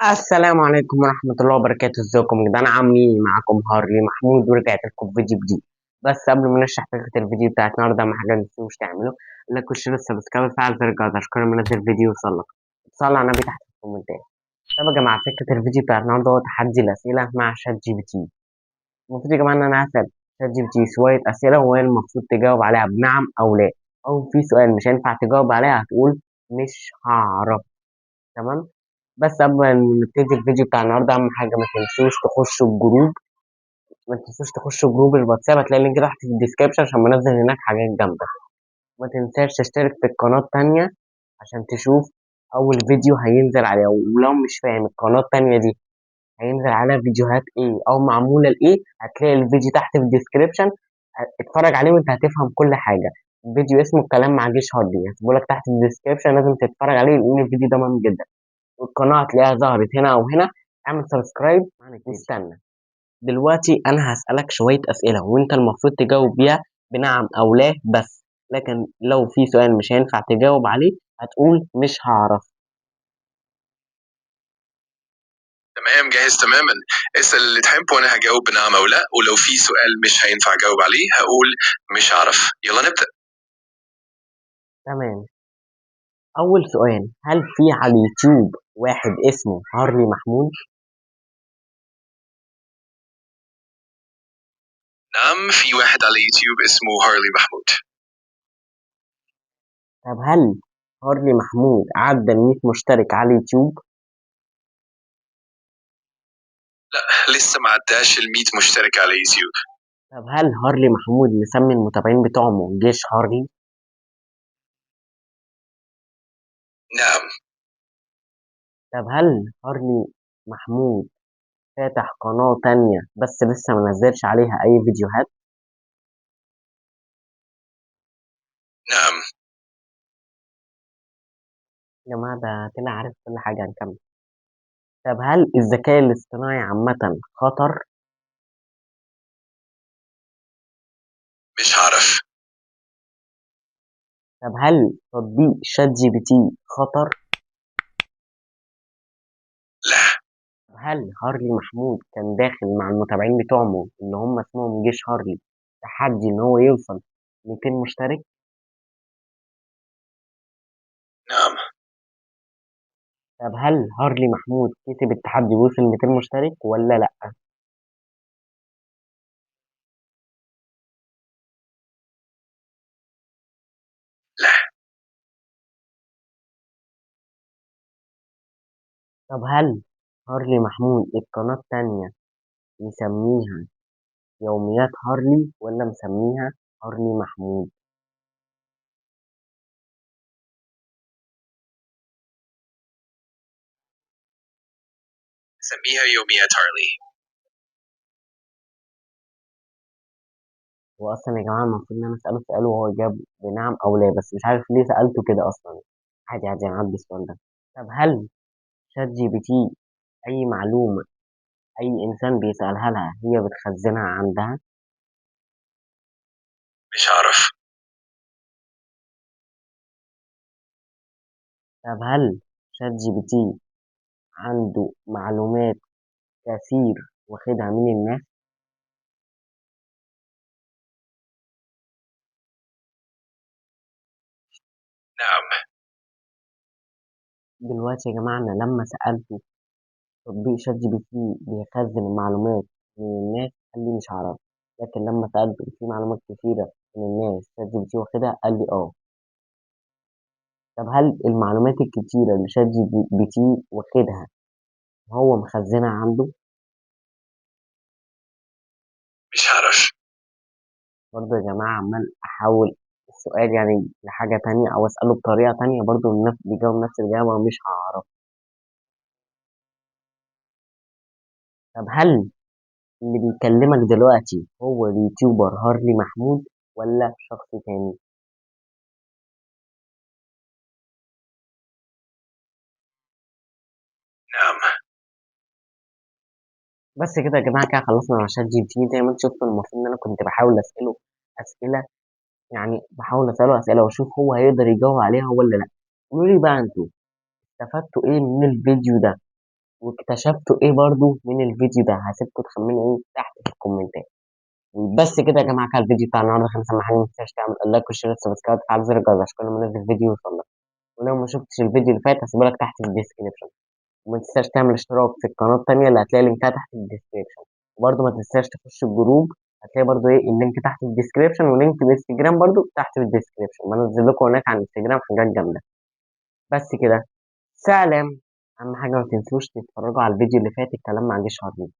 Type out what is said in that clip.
السلام عليكم ورحمة الله وبركاته. ازيكم يا جدعان؟ عاملين ايه؟ معاكم هارلي محمود ورجعت لكم فيديو جديد. بس قبل ما نشرح فكرة الفيديو بتاعت النهارده، اهم حاجة متنسوش تعملوا لايك وشير السبسكرايب وفعل زر الجرس عشان كل ما انزل فيديو يوصلك. صلي على النبي تحت في الكومنتات. طب يا جماعة، فكرة الفيديو بتاعت النهارده هو تحدي الأسئلة مع شات جي بي تي. المفروض يا جماعة إن أنا هسأل شات جي بي تي شوية أسئلة وهي المفروض تجاوب عليها بنعم أو لا، أو في سؤال مش هينفع تجاوب عليها هتقول مش هعرف. تمام. بس قبل ما نبتدي الفيديو بتاع النهارده، اهم حاجه ما تنسوش تخشوا جروب الواتساب، هتلاقي اللينك تحت في الديسكربشن عشان بنزل هناك حاجات جامده. ما تنساش تشترك في القناه التانية عشان تشوف اول فيديو هينزل عليها، ولو مش فاهم القناه التانية دي هينزل عليها فيديوهات ايه او معموله لايه، هتلاقي الفيديو تحت في الديسكربشن. اتفرج عليه وانت هتفهم كل حاجه. فيديو اسمه الكلام مع جيش هاردي هسيبهولك تحت في الديسكربشن، لازم تتفرج عليه لان الفيديو ده مهم جدا. والقناة هتلاقيها ظهرت هنا أو هنا. اعمل سبسكرايب واستنى. دلوقتي أنا هسألك شوية أسئلة وأنت المفروض تجاوب بيها بنعم أو لا بس. لكن لو في سؤال مش هينفع تجاوب عليه هتقول مش هعرف. تمام، جاهز تماما. اسأل اللي تحب وانا هجاوب بنعم او لا، ولو في سؤال مش هينفع اجاوب عليه هقول مش هعرف. يلا نبدأ. تمام. أول سؤال، هل في على اليوتيوب واحد اسمه هارلي محمود؟ نعم، في واحد على يوتيوب اسمه هارلي محمود. طب هل هارلي محمود عدى 100 مشترك على اليوتيوب؟ لا، لسه ما عداش ال 100 مشترك على يوتيوب. طب هل هارلي محمود مسمي المتابعين بتوعه جيش هارلي؟ نعم. طب هل هارلي محمود فاتح قناة تانية بس لسه منزلش عليها أي فيديوهات؟ نعم. يا جماعة ده طلع عارف كل حاجة. هنكمل. طب هل الذكاء الاصطناعي عامة خطر؟ مش هعرف. طب هل تطبيق شات جي بي تي خطر؟ لا. طب هل هارلي محمود كان داخل مع المتابعين بتوعه اللي هم اسمهم جيش هارلي تحدي إن هو يوصل 200 مشترك؟ نعم. طب هل هارلي محمود كسب التحدي ووصل 200 مشترك ولا لأ؟ لا. طب هل هارلي محمود القناة التانية مسميها يوميات هارلي ولا مسميها هارلي محمود؟ سميها يوميات هارلي. هو اصلا يا جماعه المفروض ان انا اساله سؤال وهو جاب بنعم او لا، بس مش عارف ليه سالته كده اصلا. عادي عادي نعدي السؤال ده. طب هل شات جي بي تي اي معلومه اي انسان بيسالها لها هي بتخزنها عندها؟ مش هعرف. طب هل شات جي بي تي عنده معلومات كثير واخدها من الناس؟ نعم. دلوقتي يا جماعه انا لما سالته تطبيق شات جي بي تي بيخزن المعلومات من الناس قال لي مش هعرف. لكن لما سالته في معلومات كثيره من الناس شات جي بي تي واخدها قال لي اه. طب هل المعلومات الكتيرة اللي شات جي بي تي واخدها هو مخزنها عنده؟ مش هعرف. برضه يا جماعة عمال أحاول السؤال يعني لحاجة تانية أو أسأله بطريقة تانية برضه الناس بيجاوب نفس الإجابة ومش هعرف. طب هل اللي بيكلمك دلوقتي هو اليوتيوبر هارلي محمود ولا شخص تاني؟ نعم. بس كده يا جماعة، كده خلصنا مع شات جي بي تي. زي ما انتم شفتوا المفروض إن أنا كنت بحاول أسأله أسئلة، يعني بحاول أسأله أسئلة وأشوف هو هيقدر يجاوب عليها ولا لأ. قولوا لي بقى انتوا استفدتوا إيه من الفيديو ده؟ واكتشفتوا ايه برضو من الفيديو ده؟ هسيبكم تخمنوا ايه تحت في الكومنتات. بس كده يا جماعه كان الفيديو بتاع النهارده خلص. اهم حاجه ما تنساش تعمل لايك وشير وسبسكرايب وتفعل زر الجرس عشان كل ما انزل فيديو يوصلك. ولو ما شفتش الفيديو اللي فات هسيبه لك تحت في الديسكريبشن. وما تنساش تعمل اشتراك في القناه التانيه اللي هتلاقي لينكها تحت في الديسكريبشن. وبرضه ما تنساش تخش الجروب، هتلاقي برضه ايه اللينك تحت في الديسكريبشن، ولينك الانستجرام برضه تحت في الديسكريبشن. بنزل لكم هناك على الانستجرام حاجات جامده. بس كده. سلام. اهم حاجه ما تنسوش تتفرجوا على الفيديو اللي فات الكلام ما عنديش هرمون.